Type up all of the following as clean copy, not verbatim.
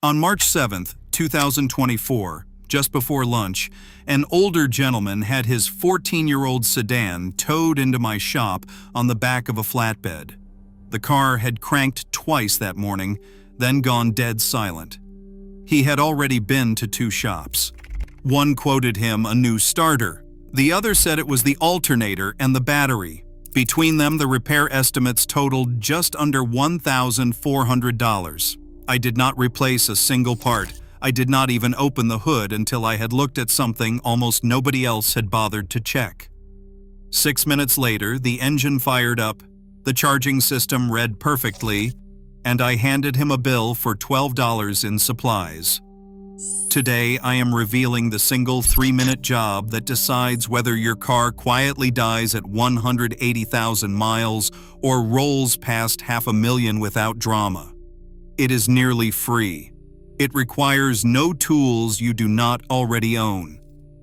On March 7th, 2024, just before lunch, an older gentleman had his 14-year-old sedan towed into my shop on the back of a flatbed. The car had cranked twice that morning, then gone dead silent. He had already been to 2 shops. One quoted him a new starter. The other said it was the alternator and the battery. Between them, the repair estimates totaled just under $1,400. I did not replace a single part. I did not even open the hood until I had looked at something almost nobody else had bothered to check. 6 minutes later, the engine fired up, the charging system read perfectly, and I handed him a bill for $12 in supplies. Today, I am revealing the single 3-minute job that decides whether your car quietly dies at 180,000 miles or rolls past 500,000 without drama. It is nearly free. It requires no tools you do not already own.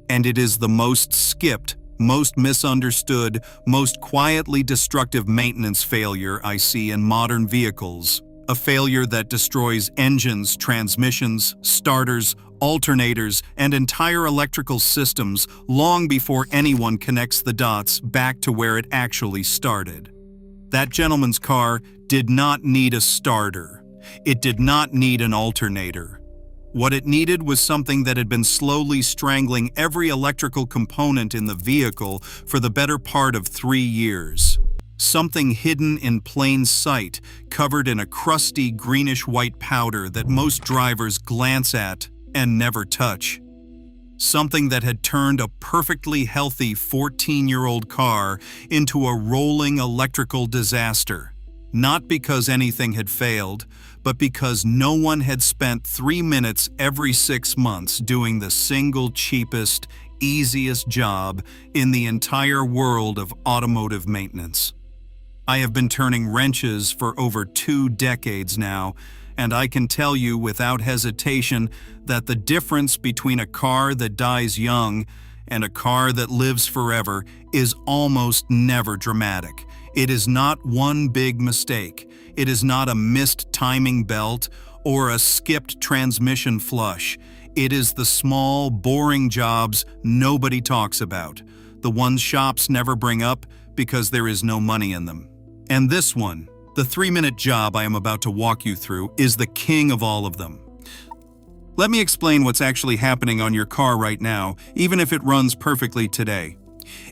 And it is the most skipped, most misunderstood, most quietly destructive maintenance failure I see in modern vehicles. A failure that destroys engines, transmissions, starters, alternators, and entire electrical systems long before anyone connects the dots back to where it actually started. That gentleman's car did not need a starter. It did not need an alternator. What it needed was something that had been slowly strangling every electrical component in the vehicle for the better part of 3 years. Something hidden in plain sight, covered in a crusty greenish-white powder that most drivers glance at and never touch. Something that had turned a perfectly healthy 14-year-old car into a rolling electrical disaster. Not because anything had failed, but because no one had spent 3 minutes every 6 months doing the single cheapest, easiest job in the entire world of automotive maintenance. I have been turning wrenches for over 2 decades now, and I can tell you without hesitation that the difference between a car that dies young and a car that lives forever is almost never dramatic. It is not one big mistake. It is not a missed timing belt or a skipped transmission flush. It is the small, boring jobs nobody talks about, the ones shops never bring up because there is no money in them. And this one, the 3-minute job I am about to walk you through, is the king of all of them. Let me explain what's actually happening on your car right now, even if it runs perfectly today.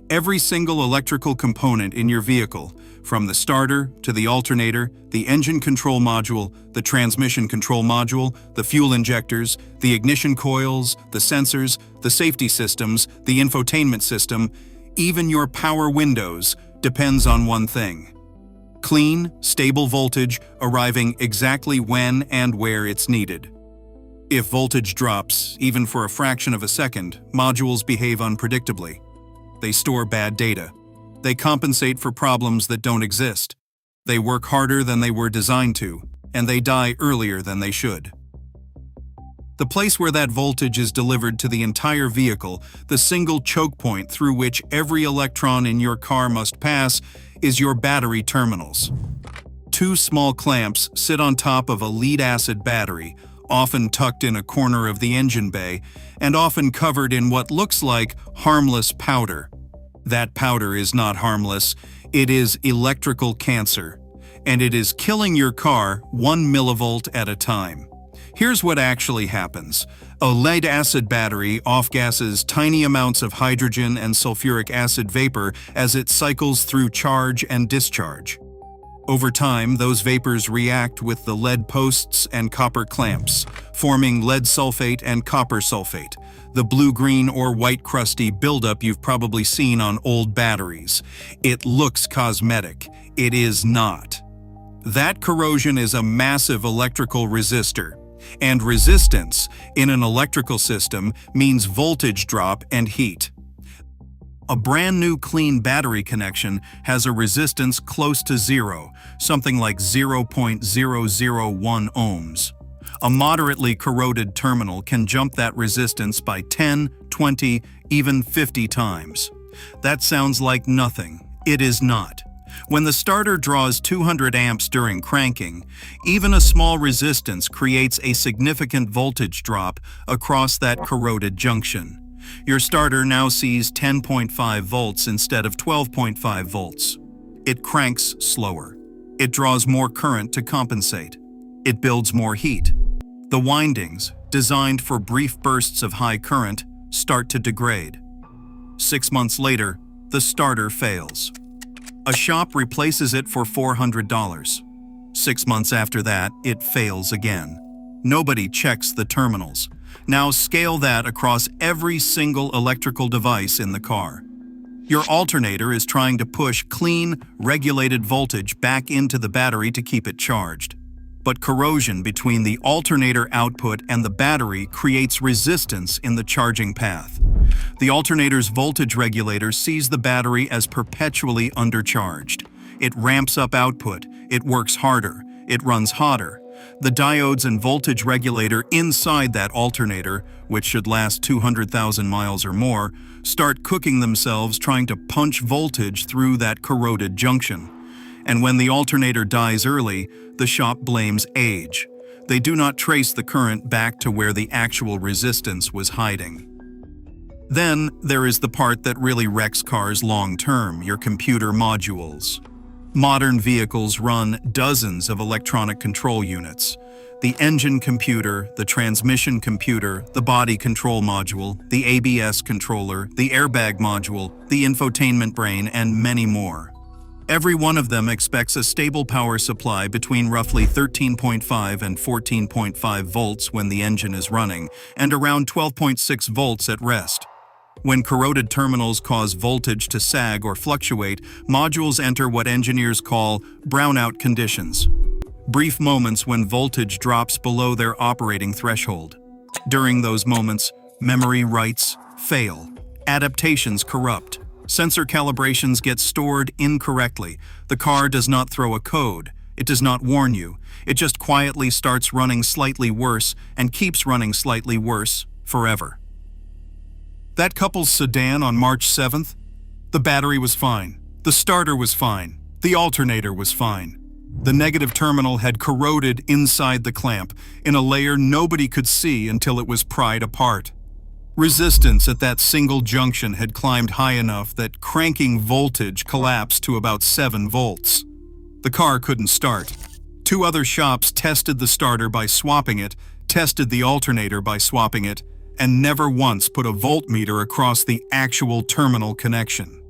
Every single electrical component in your vehicle, from the starter to the alternator, the engine control module, the transmission control module, the fuel injectors, the ignition coils, the sensors, the safety systems, the infotainment system, even your power windows, depends on one thing: clean, stable voltage arriving exactly when and where it's needed. If voltage drops, even for a fraction of a second, modules behave unpredictably. They store bad data. They compensate for problems that don't exist. They work harder than they were designed to, and they die earlier than they should. The place where that voltage is delivered to the entire vehicle, the single choke point through which every electron in your car must pass, is your battery terminals. 2 small clamps sit on top of a lead-acid battery, often tucked in a corner of the engine bay, and often covered in what looks like harmless powder. That powder is not harmless. It is electrical cancer, and it is killing your car 1 millivolt at a time. Here's what actually happens. A lead-acid battery off-gasses tiny amounts of hydrogen and sulfuric acid vapor as it cycles through charge and discharge. Over time, those vapors react with the lead posts and copper clamps, forming lead sulfate and copper sulfate, the blue-green or white crusty buildup you've probably seen on old batteries. It looks cosmetic. It is not. That corrosion is a massive electrical resistor, and resistance in an electrical system means voltage drop and heat. A brand new clean battery connection has a resistance close to 0, something like 0.001 ohms. A moderately corroded terminal can jump that resistance by 10, 20, even 50 times. That sounds like nothing. It is not. When the starter draws 200 amps during cranking, even a small resistance creates a significant voltage drop across that corroded junction. Your starter now sees 10.5 volts instead of 12.5 volts. It cranks slower. It draws more current to compensate. It builds more heat. The windings, designed for brief bursts of high current, start to degrade. 6 months later, the starter fails. A shop replaces it for $400. 6 months after that, it fails again. Nobody checks the terminals. Now scale that across every single electrical device in the car. Your alternator is trying to push clean, regulated voltage back into the battery to keep it charged. But corrosion between the alternator output and the battery creates resistance in the charging path. The alternator's voltage regulator sees the battery as perpetually undercharged. It ramps up output, it works harder, it runs hotter. The diodes and voltage regulator inside that alternator, which should last 200,000 miles or more, start cooking themselves trying to punch voltage through that corroded junction. And when the alternator dies early, the shop blames age. They do not trace the current back to where the actual resistance was hiding. Then there is the part that really wrecks cars long-term, your computer modules. Modern vehicles run dozens of electronic control units. The engine computer, the transmission computer, the body control module, the ABS controller, the airbag module, the infotainment brain, and many more. Every one of them expects a stable power supply between roughly 13.5 and 14.5 volts when the engine is running, and around 12.6 volts at rest. When corroded terminals cause voltage to sag or fluctuate, modules enter what engineers call brownout conditions. Brief moments when voltage drops below their operating threshold. During those moments, memory writes fail, adaptations corrupt, sensor calibrations get stored incorrectly, the car does not throw a code, it does not warn you, it just quietly starts running slightly worse and keeps running slightly worse forever. That couple's sedan on March 7th, the battery was fine, the starter was fine, the alternator was fine. The negative terminal had corroded inside the clamp in a layer nobody could see until it was pried apart. Resistance at that single junction had climbed high enough that cranking voltage collapsed to about 7 volts. The car couldn't start. 2 other shops tested the starter by swapping it, tested the alternator by swapping it, and never once put a voltmeter across the actual terminal connection.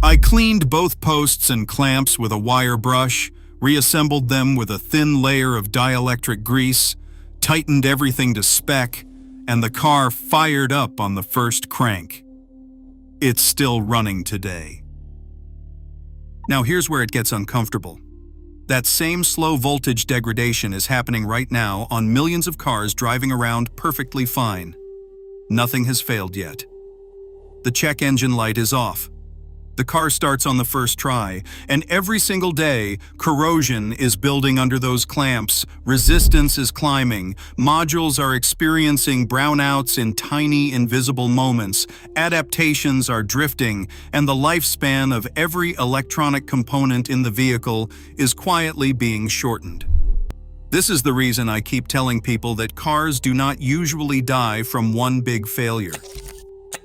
I cleaned both posts and clamps with a wire brush, reassembled them with a thin layer of dielectric grease, tightened everything to spec, and the car fired up on the first crank. It's still running today. Now here's where it gets uncomfortable. That same slow voltage degradation is happening right now on millions of cars driving around perfectly fine. Nothing has failed yet. The check engine light is off. The car starts on the first try, and every single day, corrosion is building under those clamps, resistance is climbing, modules are experiencing brownouts in tiny, invisible moments, adaptations are drifting, and the lifespan of every electronic component in the vehicle is quietly being shortened. This is the reason I keep telling people that cars do not usually die from one big failure.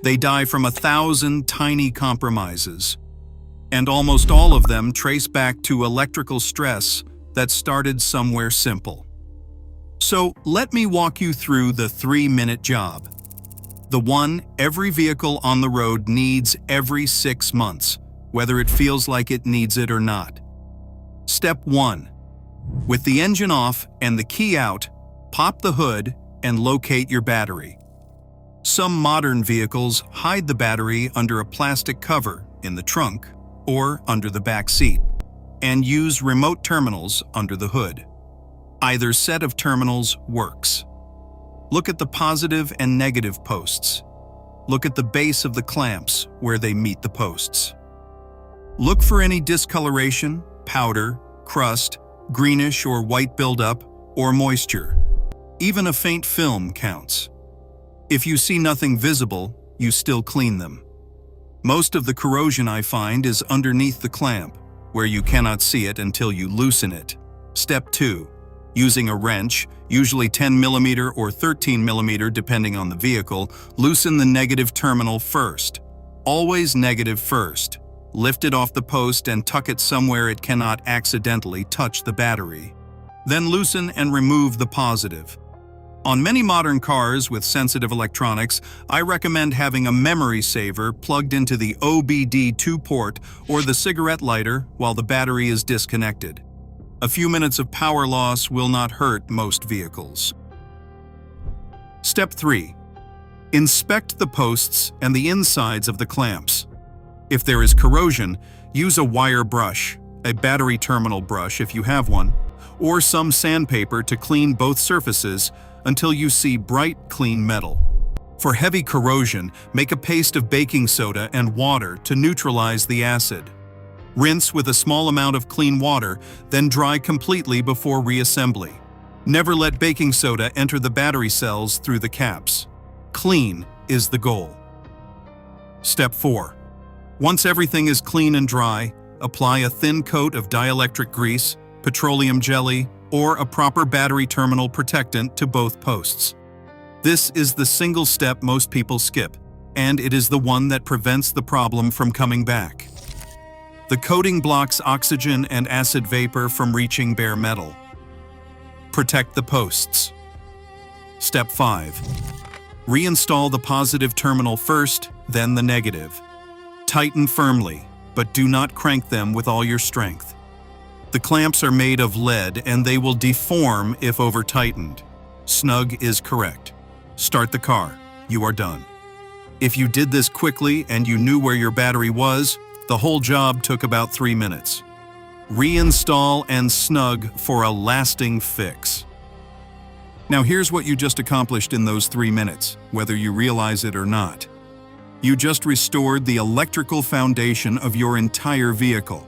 They die from 1,000 tiny compromises, and almost all of them trace back to electrical stress that started somewhere simple. So let me walk you through the 3-minute job. The one every vehicle on the road needs every 6 months, whether it feels like it needs it or not. Step 1. With the engine off and the key out, pop the hood and locate your battery. Some modern vehicles hide the battery under a plastic cover in the trunk or under the back seat and use remote terminals under the hood. Either set of terminals works. Look at the positive and negative posts. Look at the base of the clamps where they meet the posts. Look for any discoloration, powder, crust, greenish or white buildup, or moisture. Even a faint film counts. If you see nothing visible, you still clean them. Most of the corrosion I find is underneath the clamp, where you cannot see it until you loosen it. Step 2. Using a wrench, usually 10mm or 13mm depending on the vehicle, loosen the negative terminal first. Always negative first. Lift it off the post and tuck it somewhere it cannot accidentally touch the battery. Then loosen and remove the positive. On many modern cars with sensitive electronics, I recommend having a memory saver plugged into the OBD2 port or the cigarette lighter while the battery is disconnected. A few minutes of power loss will not hurt most vehicles. Step 3. Inspect the posts and the insides of the clamps. If there is corrosion, use a wire brush, a battery terminal brush if you have one, or some sandpaper to clean both surfaces until you see bright, clean metal. For heavy corrosion, make a paste of baking soda and water to neutralize the acid. Rinse with a small amount of clean water, then dry completely before reassembly. Never let baking soda enter the battery cells through the caps. Clean is the goal. Step 4. Once everything is clean and dry, apply a thin coat of dielectric grease, petroleum jelly, or a proper battery terminal protectant to both posts. This is the single step most people skip, and it is the one that prevents the problem from coming back. The coating blocks oxygen and acid vapor from reaching bare metal. Protect the posts. Step 5. Reinstall the positive terminal first, then the negative. Tighten firmly, but do not crank them with all your strength. The clamps are made of lead and they will deform if over-tightened. Snug is correct. Start the car. You are done. If you did this quickly and you knew where your battery was, the whole job took about 3 minutes. Reinstall and snug for a lasting fix. Now here's what you just accomplished in those 3 minutes, whether you realize it or not. You just restored the electrical foundation of your entire vehicle.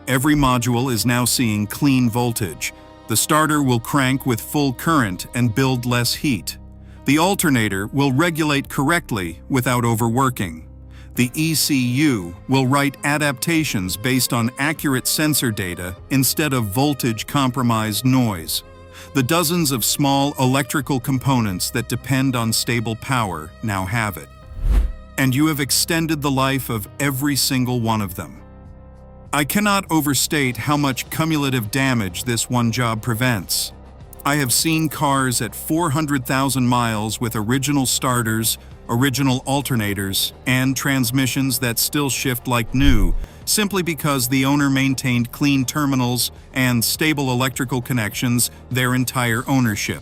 Every module is now seeing clean voltage. The starter will crank with full current and build less heat. The alternator will regulate correctly without overworking. The ECU will write adaptations based on accurate sensor data instead of voltage-compromised noise. The dozens of small electrical components that depend on stable power now have it. And you have extended the life of every single one of them. I cannot overstate how much cumulative damage this one job prevents. I have seen cars at 400,000 miles with original starters, original alternators, and transmissions that still shift like new, simply because the owner maintained clean terminals and stable electrical connections their entire ownership.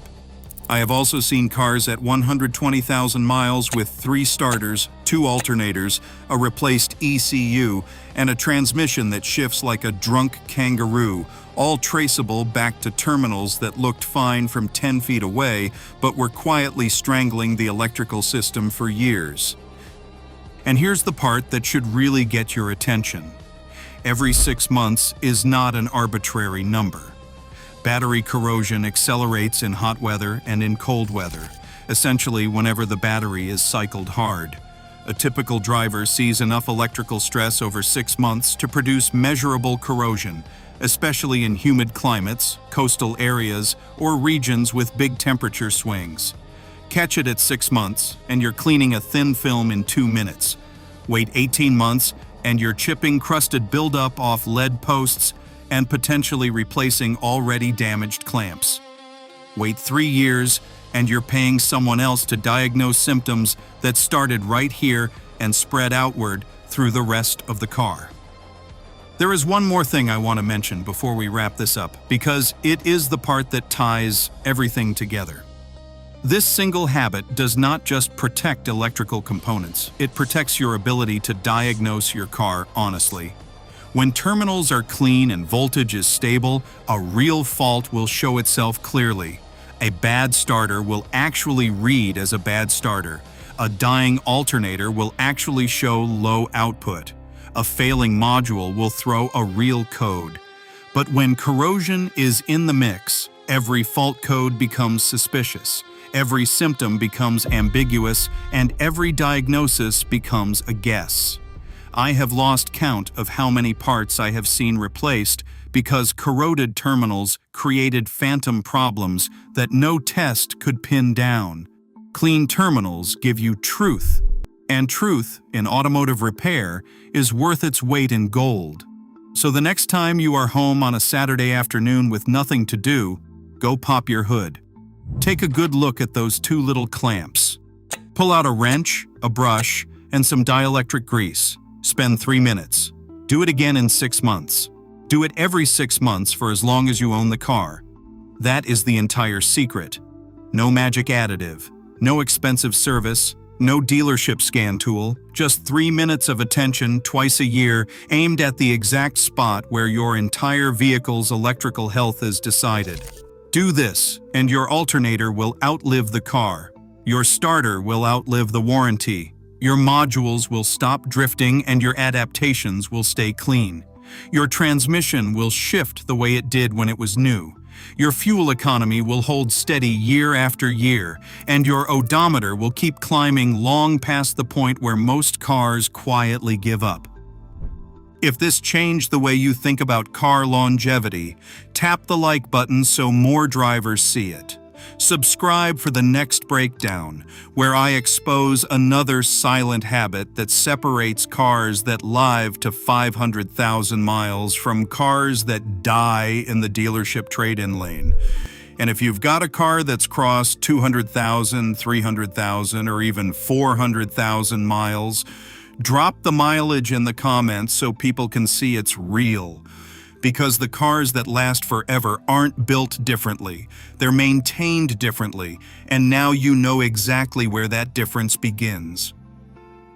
I have also seen cars at 120,000 miles with 3 starters, 2 alternators, a replaced ECU, and a transmission that shifts like a drunk kangaroo, all traceable back to terminals that looked fine from 10 feet away but were quietly strangling the electrical system for years. And here's the part that should really get your attention. Every 6 months is not an arbitrary number. Battery corrosion accelerates in hot weather and in cold weather, essentially whenever the battery is cycled hard. A typical driver sees enough electrical stress over 6 months to produce measurable corrosion, especially in humid climates, coastal areas, or regions with big temperature swings. Catch it at 6 months, and you're cleaning a thin film in 2 minutes. Wait 18 months, and you're chipping crusted buildup off lead posts and potentially replacing already damaged clamps. Wait 3 years, and you're paying someone else to diagnose symptoms that started right here and spread outward through the rest of the car. There is one more thing I want to mention before we wrap this up, because it is the part that ties everything together. This single habit does not just protect electrical components, it protects your ability to diagnose your car honestly. When terminals are clean and voltage is stable, a real fault will show itself clearly. A bad starter will actually read as a bad starter. A dying alternator will actually show low output. A failing module will throw a real code. But when corrosion is in the mix, every fault code becomes suspicious, every symptom becomes ambiguous, and every diagnosis becomes a guess. I have lost count of how many parts I have seen replaced because corroded terminals created phantom problems that no test could pin down. Clean terminals give you truth, and truth in automotive repair is worth its weight in gold. So the next time you are home on a Saturday afternoon with nothing to do, go pop your hood. Take a good look at those two little clamps. Pull out a wrench, a brush, and some dielectric grease. Spend 3 minutes. Do it again in 6 months. Do it every 6 months for as long as you own the car. That is the entire secret. No magic additive, no expensive service, no dealership scan tool, just 3 minutes of attention twice a year aimed at the exact spot where your entire vehicle's electrical health is decided. Do this, and your alternator will outlive the car. Your starter will outlive the warranty. Your modules will stop drifting and your adaptations will stay clean. Your transmission will shift the way it did when it was new. Your fuel economy will hold steady year after year, and your odometer will keep climbing long past the point where most cars quietly give up. If this changed the way you think about car longevity, tap the like button so more drivers see it. Subscribe for the next breakdown, where I expose another silent habit that separates cars that live to 500,000 miles from cars that die in the dealership trade-in lane. And if you've got a car that's crossed 200,000, 300,000, or even 400,000 miles, drop the mileage in the comments so people can see it's real. Because the cars that last forever aren't built differently, they're maintained differently, and now you know exactly where that difference begins.